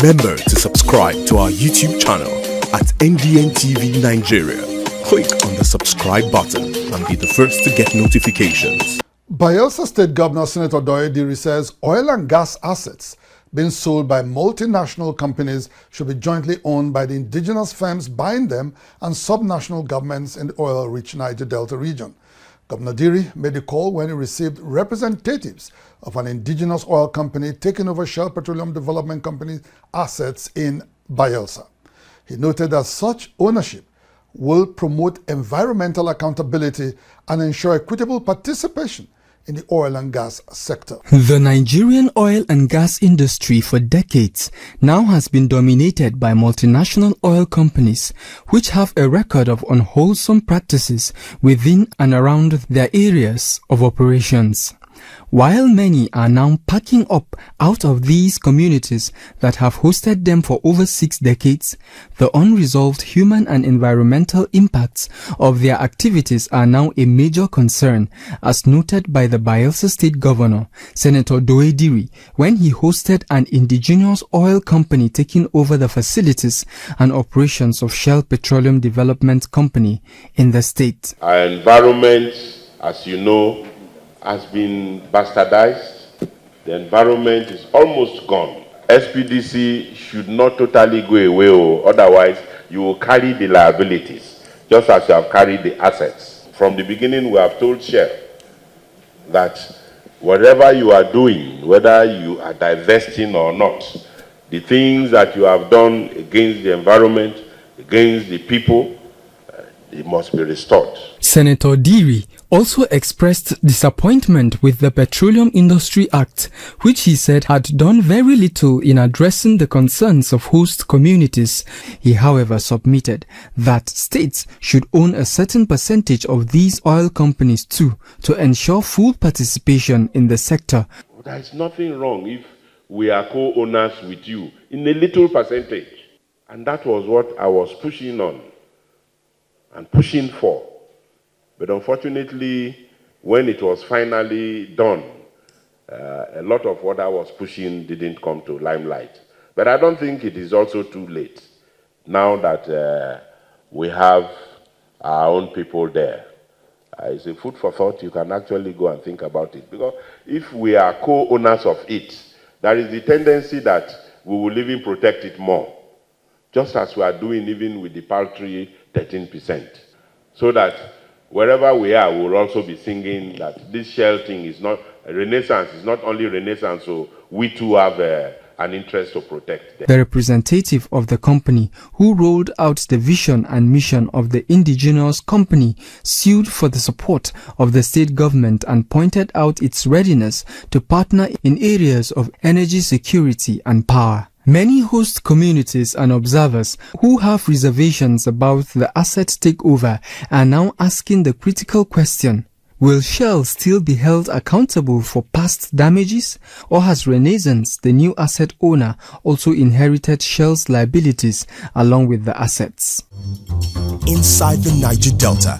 Remember to subscribe to our YouTube channel at NDN TV Nigeria. Click on the subscribe button and be the first to get notifications. Bayelsa State Governor Senator Douye Diri says oil and gas assets being sold by multinational companies should be jointly owned by the indigenous firms buying them and subnational governments in the oil-rich Niger Delta region. Governor Diri made the call when he received representatives of an indigenous oil company taking over Shell Petroleum Development Company's assets in Bayelsa. He noted that such ownership will promote environmental accountability and ensure equitable participation in the oil and gas sector. The Nigerian oil and gas industry for decades now has been dominated by multinational oil companies, which have a record of unwholesome practices within and around their areas of operations. While many are now packing up out of these communities that have hosted them for over 6 decades, the unresolved human and environmental impacts of their activities are now a major concern, as noted by the Bayelsa State Governor, Senator Douye Diri, when he hosted an indigenous oil company taking over the facilities and operations of Shell Petroleum Development Company in the state. Our environment, as you know, has been bastardized. The environment is almost gone. SPDC should not totally go away, or otherwise you will carry the liabilities, just as you have carried the assets. From the beginning, we have told Shell that whatever you are doing, whether you are divesting or not, the things that you have done against the environment, against the people, it must be restored. Senator Diri also expressed disappointment with the Petroleum Industry Act, which he said had done very little in addressing the concerns of host communities. He, however, submitted that states should own a certain percentage of these oil companies too, to ensure full participation in the sector. There is nothing wrong if we are co-owners with you in a little percentage. And that was what I was pushing on and pushing for. But unfortunately, when it was finally done, a lot of what I was pushing didn't come to limelight. But I don't think it is also too late, now that we have our own people there. It's a food for thought. You can actually go and think about it. Because if we are co-owners of it, there is the tendency that we will even protect it more, just as we are doing even with the paltry 13%. So that wherever we are, we'll also be singing that this Shell thing is not a renaissance, it's not only renaissance, so we too have an interest to protect them. The representative of the company who rolled out the vision and mission of the indigenous company sued for the support of the state government and pointed out its readiness to partner in areas of energy security and power. Many host communities and observers who have reservations about the asset takeover are now asking the critical question: will Shell still be held accountable for past damages, or has Renaissance, the new asset owner, also inherited Shell's liabilities along with the assets? Inside the Niger Delta,